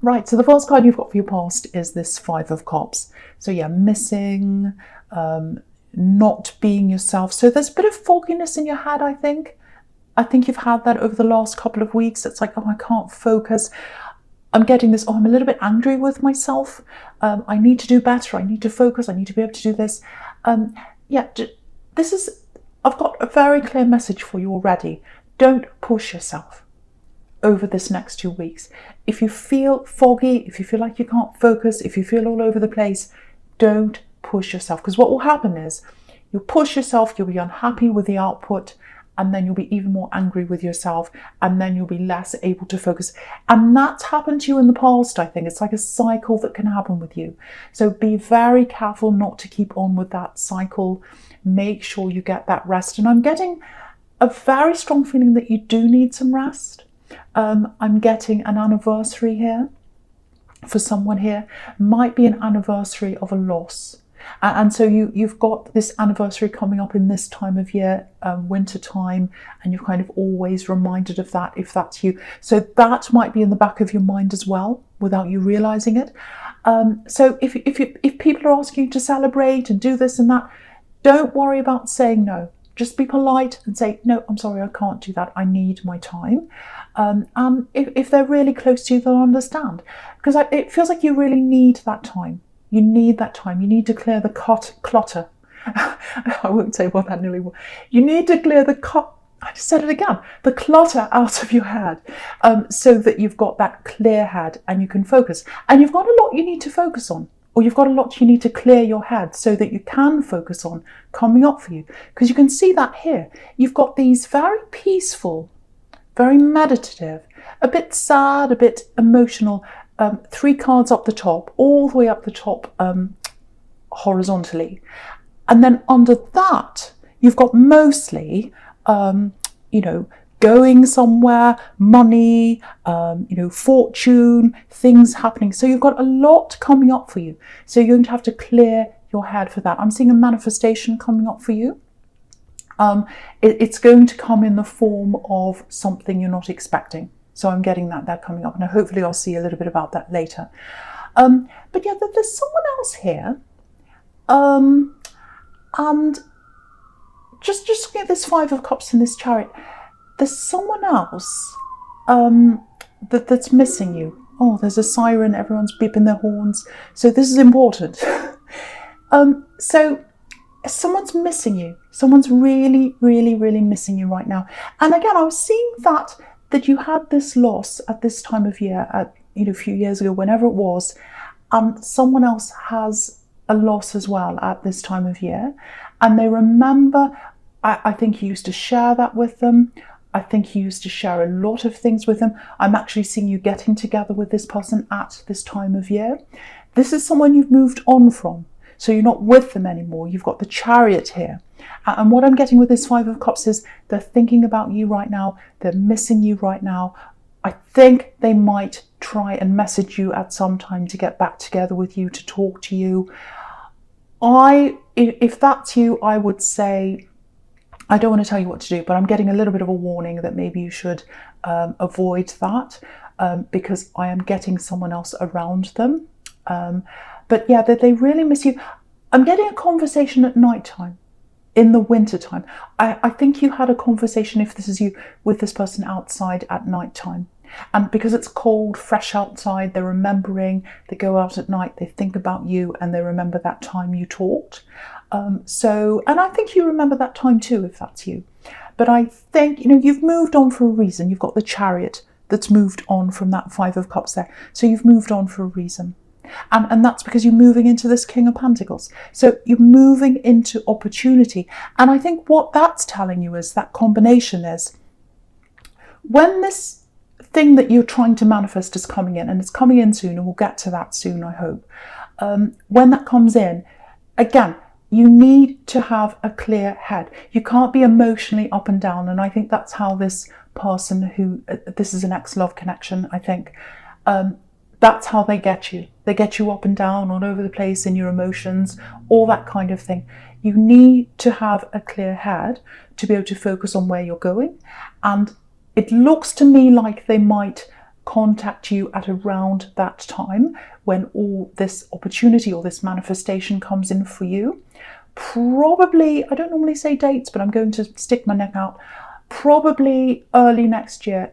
Right, so the first card you've got for your past is this Five of Cups. So yeah, missing, not being yourself. So there's a bit of fogginess in your head, I think. I think you've had that over the last couple of weeks. It's like, oh, I can't focus. I'm getting this, oh, I'm a little bit angry with myself. I need to do better. I need to focus. I need to be able to do this. Yeah, this is, I've got a very clear message for you already. Don't push yourself over this next 2 weeks. If you feel foggy, if you feel like you can't focus, if you feel all over the place, don't push yourself. Because what will happen is you'll push yourself, you'll be unhappy with the output, and then you'll be even more angry with yourself, and then you'll be less able to focus. And that's happened to you in the past, I think. It's like a cycle that can happen with you. So be very careful not to keep on with that cycle. Make sure you get that rest. And I'm getting a very strong feeling that you do need some rest. I'm getting an anniversary here for someone here. Might be an anniversary of a loss. And so you've got this anniversary coming up in this time of year, winter time, and you're kind of always reminded of that if that's you. So that might be in the back of your mind as well, without you realizing it. So if people are asking you to celebrate and do this and that, don't worry about saying no. Just be polite and say, no, I'm sorry, I can't do that. I need my time. And if they're really close to you, they'll understand. Because it feels like you really need that time. You need that time. You need to clear the clutter. I won't say what that nearly was. You need to clear I just said it again. The clutter out of your head, so that you've got that clear head and you can focus. And you've got a lot you need to focus on. Or you've got a lot you need to clear your head so that you can focus on coming up for you. Because you can see that here. You've got these very peaceful, very meditative, a bit sad, a bit emotional, 3 cards up the top, all the way up the top horizontally. And then under that, you've got mostly, going somewhere, money, fortune, things happening. So you've got a lot coming up for you. So you're going to have to clear your head for that. I'm seeing a manifestation coming up for you. It's going to come in the form of something you're not expecting. So I'm getting that coming up. And hopefully I'll see a little bit about that later. But yeah, there's someone else here. And just looking at this Five of Cups in this Chariot, there's someone else that's missing you. Oh, there's a siren, everyone's beeping their horns. So this is important. So someone's missing you. Someone's really, really, really missing you right now. And again, I was seeing that you had this loss at this time of year, a few years ago, whenever it was, and someone else has a loss as well at this time of year. And they remember, I think you used to share that with them. I think you used to share a lot of things with them. I'm actually seeing you getting together with this person at this time of year. This is someone you've moved on from. So you're not with them anymore. You've got the Chariot here. And what I'm getting with this Five of Cups is they're thinking about you right now. They're missing you right now. I think they might try and message you at some time to get back together with you, to talk to you. If that's you, I would say, I don't want to tell you what to do, but I'm getting a little bit of a warning that maybe you should avoid that, because I am getting someone else around them. But yeah, they really miss you. I'm getting a conversation at night time, in the winter time. I think you had a conversation, if this is you, with this person outside at night time. And because it's cold, fresh outside, they're remembering, they go out at night, they think about you, and they remember that time you talked. And I think you remember that time too, if that's you. But I think, you've moved on for a reason. You've got the Chariot that's moved on from that Five of Cups there. So you've moved on for a reason. And that's because you're moving into this King of Pentacles. So you're moving into opportunity. And I think what that's telling you is, that combination is, when this thing that you're trying to manifest is coming in, and it's coming in soon, and we'll get to that soon, I hope. When that comes in, again, you need to have a clear head. You can't be emotionally up and down. And I think that's how this person who, this is an ex-love connection, I think, that's how they get you. They get you up and down, all over the place in your emotions, all that kind of thing. You need to have a clear head to be able to focus on where you're going. And it looks to me like they might contact you at around that time when all this opportunity or this manifestation comes in for you. Probably, I don't normally say dates, but I'm going to stick my neck out. Probably early next year,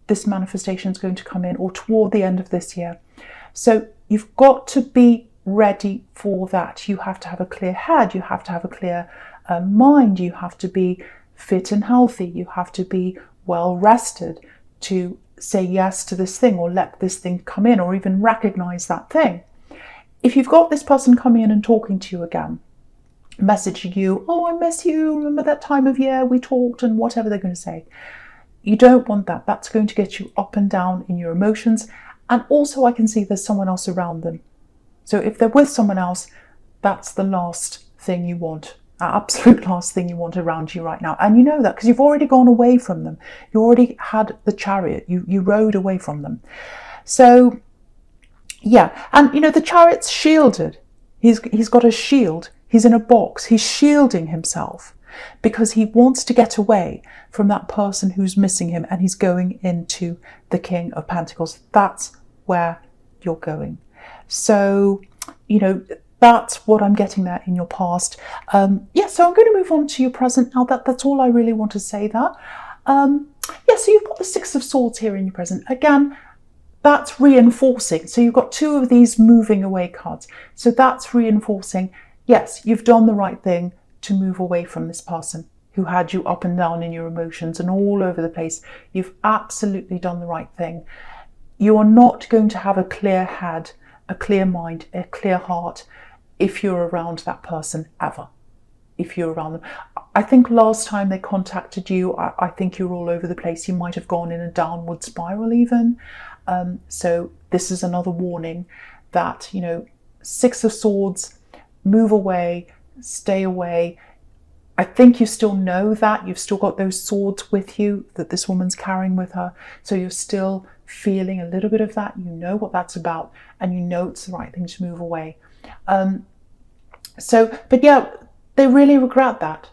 this manifestation is going to come in, or toward the end of this year. So you've got to be ready for that. You have to have a clear head. You have to have a clear mind. You have to be fit and healthy. You have to be well rested to say yes to this thing, or let this thing come in, or even recognize that thing. If you've got this person coming in and talking to you again, messaging you, oh, I miss you, remember that time of year we talked, and whatever they're going to say, you don't want that. That's going to get you up and down in your emotions. And also I can see there's someone else around them. So if they're with someone else, that's the last thing you want, absolute last thing you want around you right now. And you know that because you've already gone away from them. You already had the chariot. You rode away from them. So yeah, and the chariot's shielded. He's got a shield. He's in a box. He's shielding himself because he wants to get away from that person who's missing him, and he's going into the King of Pentacles. That's where you're going. So, that's what I'm getting there in your past. So I'm going to move on to your present now. That's all I really want to say there. So you've got the Six of Swords here in your present. Again, that's reinforcing. So you've got two of these moving away cards. So that's reinforcing. Yes, you've done the right thing to move away from this person who had you up and down in your emotions and all over the place. You've absolutely done the right thing. You are not going to have a clear head, a clear mind, a clear heart if you're around that person ever. If you're around them. I think last time they contacted you, I think you're all over the place. You might have gone in a downward spiral even. So this is another warning that, Six of Swords, move away, stay away. I think you still know that. You've still got those swords with you that this woman's carrying with her. So you're still feeling a little bit of that. You know what that's about, and you know it's the right thing to move away. But yeah, they really regret that.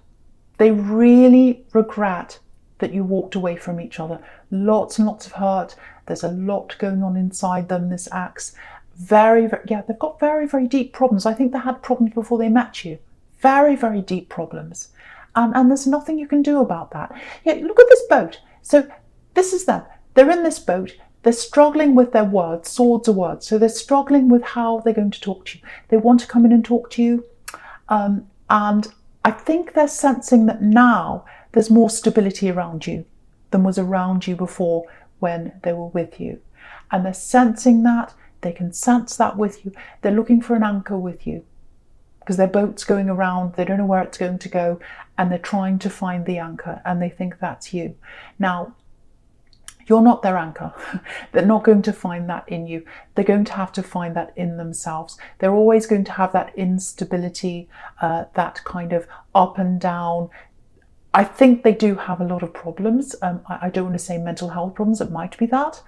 They really regret that you walked away from each other. Lots and lots of hurt. There's a lot going on inside them, this ex. They've got very, very deep problems. I think they had problems before they met you. Very, very deep problems. And there's nothing you can do about that. Yeah, look at this boat. So this is them. They're in this boat. They're struggling with their words. Swords are words. So they're struggling with how they're going to talk to you. They want to come in and talk to you. And I think they're sensing that now there's more stability around you than was around you before when they were with you. And they're sensing that. They can sense that with you. They're looking for an anchor with you because their boat's going around. They don't know where it's going to go, and they're trying to find the anchor, and they think that's you. Now, you're not their anchor. They're not going to find that in you. They're going to have to find that in themselves. They're always going to have that instability, that kind of up and down. I think they do have a lot of problems. I don't want to say mental health problems. It might be that.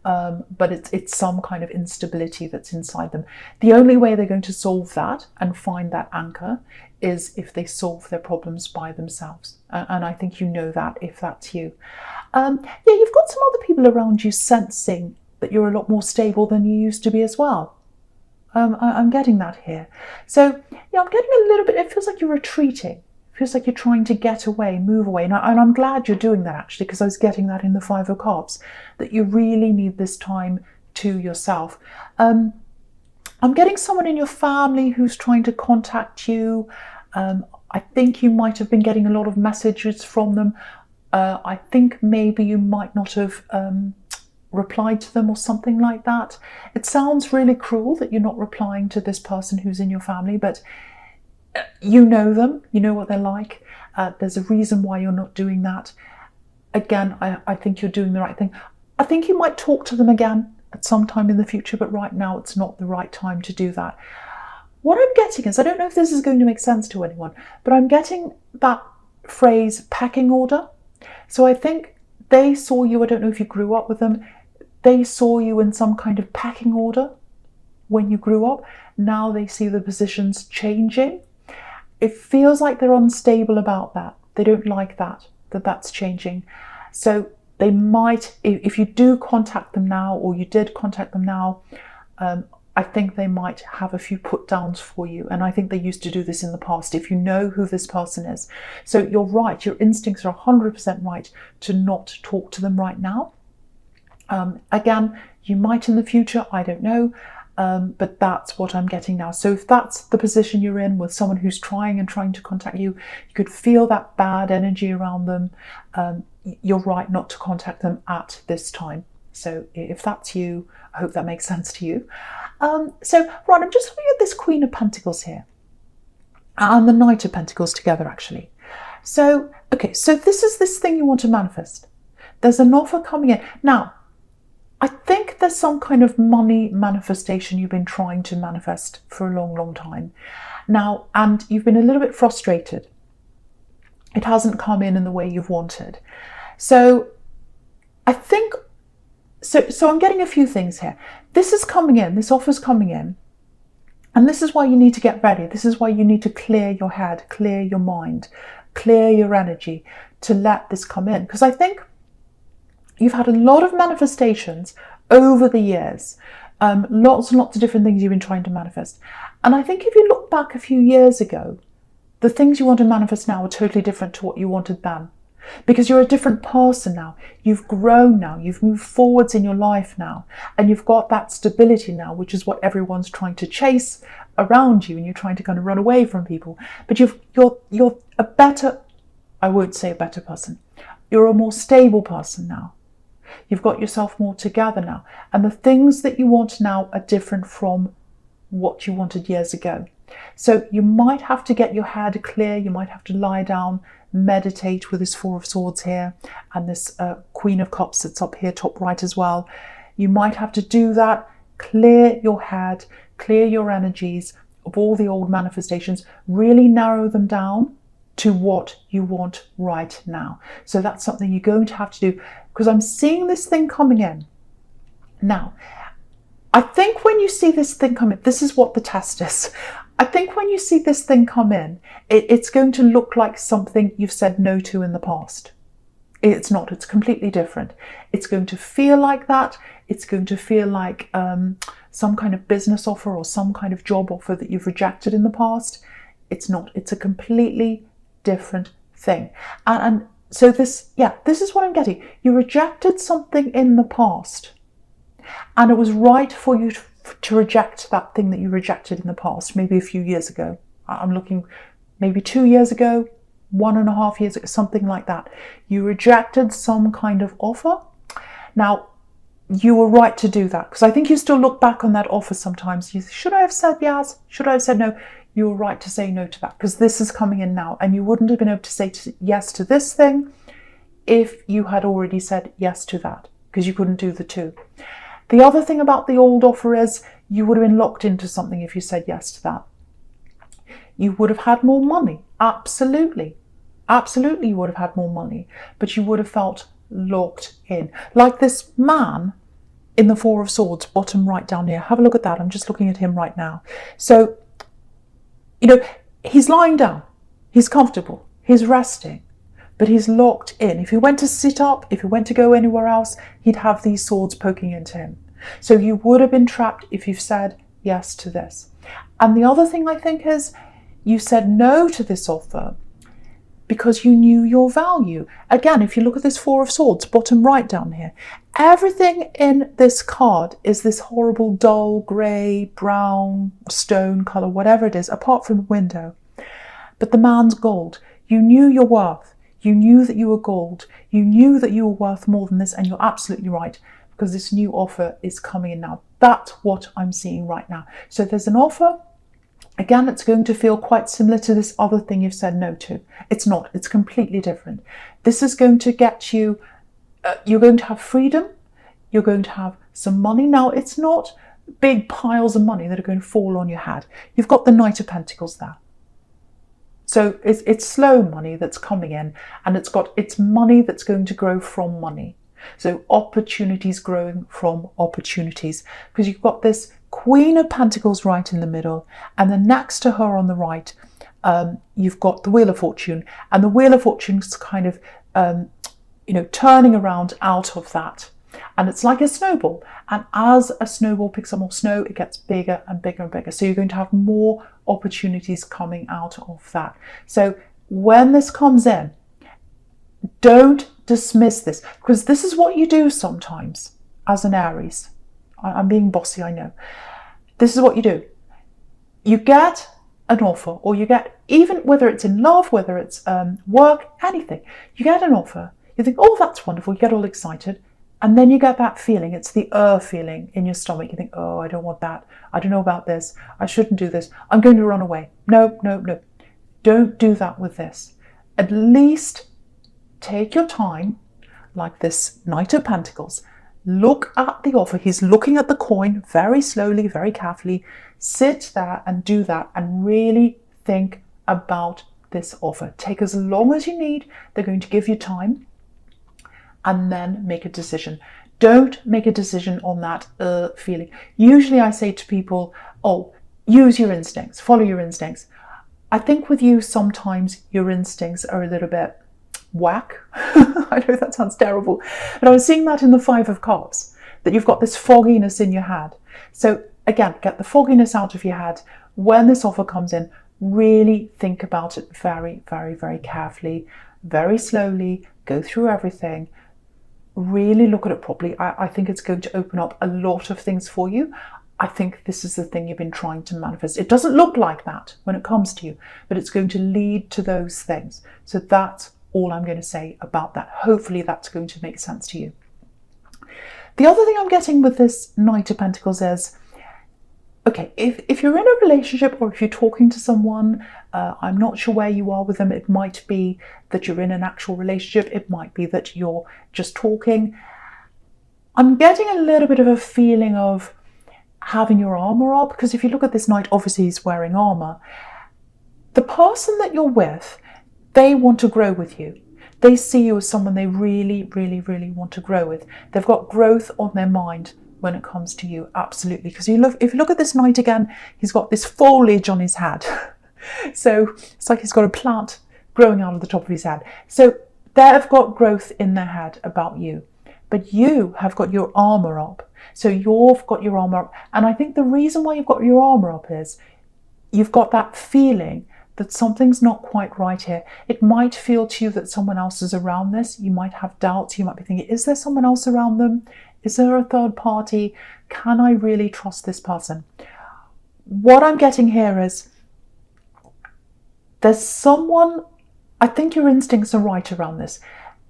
But it's some kind of instability that's inside them. The only way they're going to solve that and find that anchor is if they solve their problems by themselves. And I think you know that if that's you. You've got some other people around you sensing that you're a lot more stable than you used to be as well. I'm getting that here. So, I'm getting a little bit, it feels like you're retreating. It feels like you're trying to get away, move away. And I'm glad you're doing that actually, because I was getting that in the Five of Cups, that you really need this time to yourself. I'm getting someone in your family who's trying to contact you. I think you might have been getting a lot of messages from them. I think maybe you might not have replied to them or something like that. It sounds really cruel that you're not replying to this person who's in your family, but you know them, you know what they're like. There's a reason why you're not doing that. Again, I think you're doing the right thing. I think you might talk to them again at some time in the future, but right now it's not the right time to do that. What I'm getting is, I don't know if this is going to make sense to anyone, but I'm getting that phrase pecking order. So I think they saw you, I don't know if you grew up with them, they saw you in some kind of pecking order when you grew up. Now they see the positions changing. It feels like they're unstable about that. They don't like that that's changing. So they might, if you do contact them now, or you did contact them now, I think they might have a few put downs for you. And I think they used to do this in the past, if you know who this person is. So you're right, your instincts are 100% right to not talk to them right now. Again, you might in the future, I don't know, but that's what I'm getting now. So if that's the position you're in with someone who's trying to contact you, you could feel that bad energy around them, you're right not to contact them at this time. So if that's you, I hope that makes sense to you. So right, I'm just looking at this Queen of Pentacles here and the Knight of Pentacles together, actually. So, okay, so this is this thing you want to manifest. There's an offer coming in. Now, I think there's some kind of money manifestation you've been trying to manifest for a long, long time now, and you've been a little bit frustrated. It hasn't come in the way you've wanted. So I think, so I'm getting a few things here. This is coming in, this offer's coming in, and this is why you need to get ready. This is why you need to clear your head, clear your mind, clear your energy to let this come in. Because I think you've had a lot of manifestations over the years, lots and lots of different things you've been trying to manifest. And I think if you look back a few years ago, the things you want to manifest now are totally different to what you wanted then. Because you're a different person now. You've grown now. You've moved forwards in your life now. And you've got that stability now, which is what everyone's trying to chase around you. And you're trying to kind of run away from people. But you're a better, I won't say a better person. You're a more stable person now. You've got yourself more together now. And the things that you want now are different from what you wanted years ago. So you might have to get your head clear. You might have to lie down, meditate with this Four of Swords here, and this Queen of Cups that's up here top right as well. You might have to do that, clear your head, clear your energies of all the old manifestations, really narrow them down to what you want right now. So that's something you're going to have to do, because I'm seeing this thing coming in. Now, I think when you see this thing come in, this is what the test is. I think when you see this thing come in, it's going to look like something you've said no to in the past. It's not, it's completely different. It's going to feel like that. It's going to feel like some kind of business offer or some kind of job offer that you've rejected in the past. It's not, it's a completely different thing. And so this is what I'm getting. You rejected something in the past, and it was right for you to reject that thing that you rejected in the past, maybe a few years ago. I'm looking maybe 2 years ago, 1.5 years ago, something like that. You rejected some kind of offer. Now, you were right to do that, because I think you still look back on that offer sometimes. Should I have said yes? Should I have said no? You were right to say no to that, because this is coming in now, and you wouldn't have been able to say yes to this thing if you had already said yes to that, because you couldn't do the two. The other thing about the old offer is you would have been locked into something if you said yes to that. You would have had more money. Absolutely. Absolutely you would have had more money, but you would have felt locked in. Like this man in the Four of Swords, bottom right down here. Have a look at that. I'm just looking at him right now. So, you know, he's lying down. He's comfortable. He's resting. But he's locked in. If he went to sit up, if he went to go anywhere else, he'd have these swords poking into him. So you would have been trapped if you've said yes to this. And the other thing I think is you said no to this offer because you knew your value. Again, if you look at this Four of Swords, bottom right down here, everything in this card is this horrible dull grey, brown, stone colour, whatever it is, apart from the window. But the man's gold. You knew your worth. You knew that you were gold. You knew that you were worth more than this, and you're absolutely right, because this new offer is coming in now. That's what I'm seeing right now. So there's an offer. Again, it's going to feel quite similar to this other thing you've said no to. It's not. It's completely different. This is going to get you, you're going to have freedom. You're going to have some money. Now, it's not big piles of money that are going to fall on your head. You've got the Knight of Pentacles there. So it's slow money that's coming in, and it's money that's going to grow from money. So opportunities growing from opportunities, because you've got this Queen of Pentacles right in the middle, and then next to her on the right, you've got the Wheel of Fortune, and the Wheel of Fortune's kind of turning around out of that. And it's like a snowball. And as a snowball picks up more snow, it gets bigger and bigger and bigger. So you're going to have more opportunities coming out of that. So when this comes in, don't dismiss this, because this is what you do sometimes as an Aries. I'm being bossy, I know. This is what you do. You get an offer, or you get, even whether it's in love, whether it's work, anything, you get an offer. You think, oh, that's wonderful. You get all excited. And then you get that feeling. It's the feeling in your stomach. You think, oh, I don't want that. I don't know about this. I shouldn't do this. I'm going to run away. No, no, no. Don't do that with this. At least take your time, like this Knight of Pentacles. Look at the offer. He's looking at the coin very slowly, very carefully. Sit there and do that and really think about this offer. Take as long as you need. They're going to give you time, and then make a decision. Don't make a decision on that feeling. Usually I say to people, oh, use your instincts, follow your instincts. I think with you, sometimes your instincts are a little bit whack. I know that sounds terrible, but I was seeing that in the Five of Cups, that you've got this fogginess in your head. So again, get the fogginess out of your head. When this offer comes in, really think about it very, very, very carefully, very slowly, go through everything, really look at it properly. I think it's going to open up a lot of things for you. I think this is the thing you've been trying to manifest. It doesn't look like that when it comes to you, but it's going to lead to those things. So that's all I'm going to say about that. Hopefully that's going to make sense to you. The other thing I'm getting with this Knight of Pentacles is, okay, if you're in a relationship, or if you're talking to someone, I'm not sure where you are with them. It might be that you're in an actual relationship. It might be that you're just talking. I'm getting a little bit of a feeling of having your armor up, because if you look at this Knight, obviously he's wearing armor. The person that you're with, they want to grow with you. They see you as someone they really, really, really want to grow with. They've got growth on their mind when it comes to you, absolutely. Because if you look at this Knight again, he's got this foliage on his head. So it's like he's got a plant growing out of the top of his head. So they've got growth in their head about you. But you have got your armor up. So you've got your armor up. And I think the reason why you've got your armor up is you've got that feeling that something's not quite right here. It might feel to you that someone else is around this. You might have doubts. You might be thinking, is there someone else around them? Is there a third party? Can I really trust this person? What I'm getting here is there's someone, I think your instincts are right around this.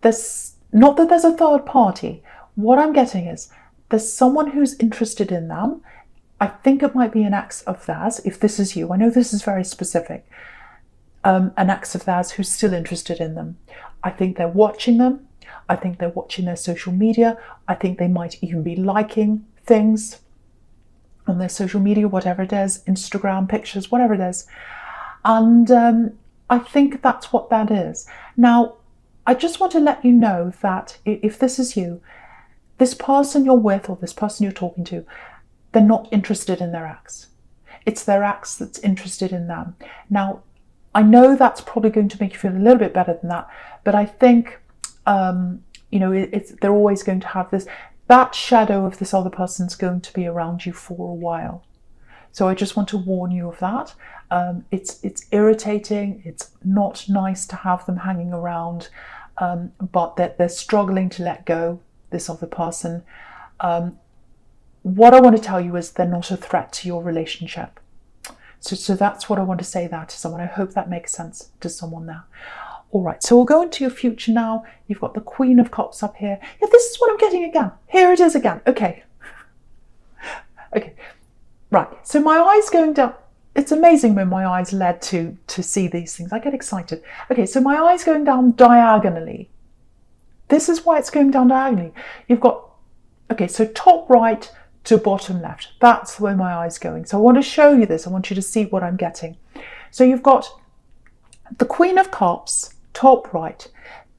There's not that there's a third party. What I'm getting is there's someone who's interested in them. I think it might be an ex of theirs, if this is you. I know this is very specific. An ex of theirs who's still interested in them. I think they're watching them. I think they're watching their social media. I think they might even be liking things on their social media, whatever it is, Instagram pictures, whatever it is. And I think that's what that is. Now, I just want to let you know that if this is you, this person you're with or this person you're talking to, they're not interested in their ex. It's their ex that's interested in them. Now, I know that's probably going to make you feel a little bit better than that, but I think, they're always going to have this, that shadow of this other person's going to be around you for a while. So I just want to warn you of that. It's irritating. It's not nice to have them hanging around, but they're struggling to let go, this other person. What I want to tell you is they're not a threat to your relationship. So that's what I want to say that to someone. I hope that makes sense to someone now. All right, so we'll go into your future now. You've got the Queen of Cups up here. Yeah, this is what I'm getting again. Here it is again. Okay. Okay. Right. So my eyes going down. It's amazing when my eyes led to see these things. I get excited. Okay, so my eyes going down diagonally. This is why it's going down diagonally. You've got, okay, so top right to bottom left. That's where my eye's going. So I want to show you this. I want you to see what I'm getting. So you've got the Queen of Cups, top right.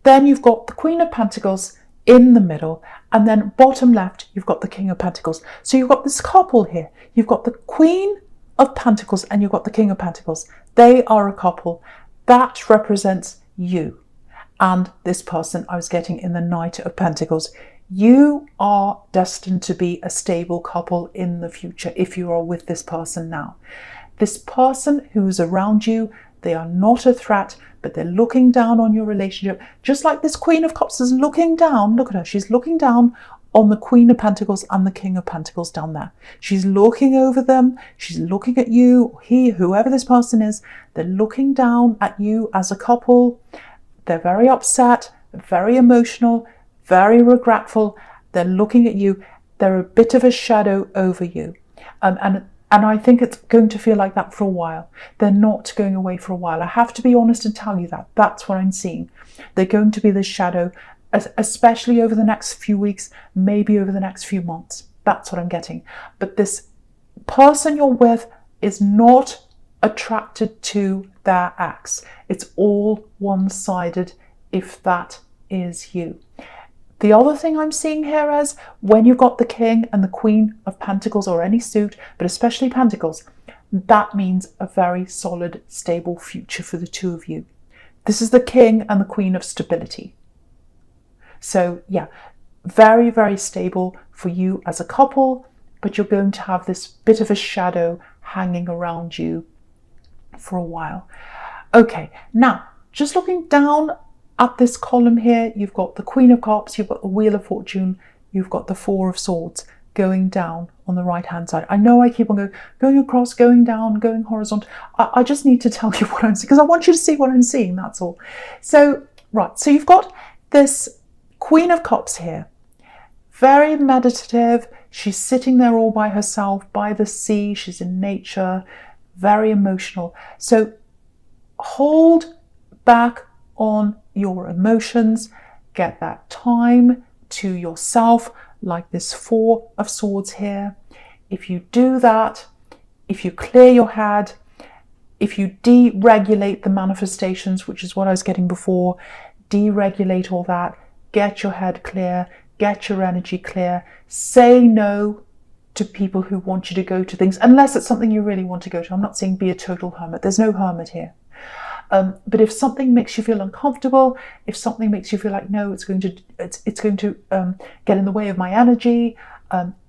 Then you've got the Queen of Pentacles in the middle. And then bottom left, you've got the King of Pentacles. So you've got this couple here. You've got the Queen of Pentacles and you've got the King of Pentacles. They are a couple. That represents you. and this person I was getting in the Knight of Pentacles. You are destined to be a stable couple in the future if you are with this person now. This person who's around you, they are not a threat, but they're looking down on your relationship. Just like this Queen of Cups is looking down, look at her, she's looking down on the Queen of Pentacles and the King of Pentacles down there. She's looking over them, she's looking at you, whoever this person is, they're looking down at you as a couple. They're very upset, very emotional, very regretful. They're looking at you. They're a bit of a shadow over you. And I think it's going to feel like that for a while. They're not going away for a while. I have to be honest and tell you that. That's what I'm seeing. They're going to be this shadow, especially over the next few weeks, maybe over the next few months. That's what I'm getting. But this person you're with is not attracted to their ex. It's all one-sided if that is you. The other thing I'm seeing here is when you've got the King and the Queen of Pentacles, or any suit, but especially Pentacles, that means a very solid, stable future for the two of you. This is the King and the Queen of stability. So yeah, very, very stable for you as a couple, but you're going to have this bit of a shadow hanging around you for a while. Okay, now just looking down at this column here, you've got the Queen of Cups, you've got the Wheel of Fortune, you've got the Four of Swords going down on the right hand side. I know I keep on going across, going down, going horizontal. I just need to tell you what I'm seeing because I want you to see what I'm seeing, that's all. So, right, so you've got this Queen of Cups here, very meditative. She's sitting there all by herself by the sea. She's in nature, very emotional. So hold back on your emotions, get that time to yourself, like this Four of Swords here. If you do that, if you clear your head, if you deregulate the manifestations, which is what I was getting before, deregulate all that, get your head clear, get your energy clear, say no to people who want you to go to things, unless it's something you really want to go to. I'm not saying be a total hermit. There's no hermit here. But if something makes you feel uncomfortable, if something makes you feel like, no, it's going to get in the way of my energy,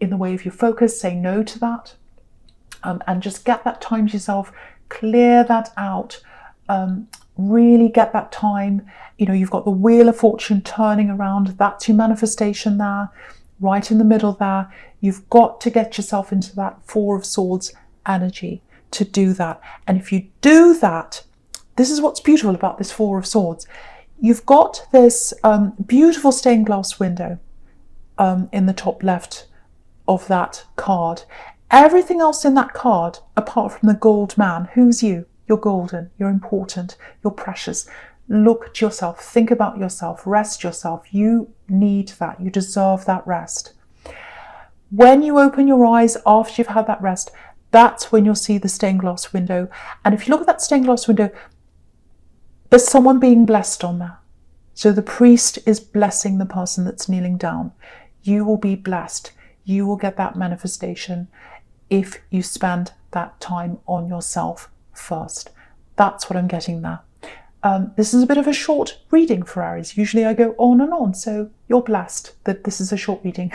in the way of your focus, say no to that. And just get that time to yourself, clear that out, really get that time. You know, you've got the Wheel of Fortune turning around, that's your manifestation there, right in the middle there. You've got to get yourself into that Four of Swords energy to do that. And if you do that, this is what's beautiful about this Four of Swords. You've got this beautiful stained glass window in the top left of that card. Everything else in that card, apart from the gold man, who's you? You're golden, you're important, you're precious. Look at yourself, think about yourself, rest yourself. You need that, you deserve that rest. When you open your eyes after you've had that rest, that's when you'll see the stained glass window. And if you look at that stained glass window, there's someone being blessed on there. So the priest is blessing the person that's kneeling down. You will be blessed. You will get that manifestation if you spend that time on yourself first. That's what I'm getting there. This is a bit of a short reading for Aries. Usually I go on and on, so you're blessed that this is a short reading.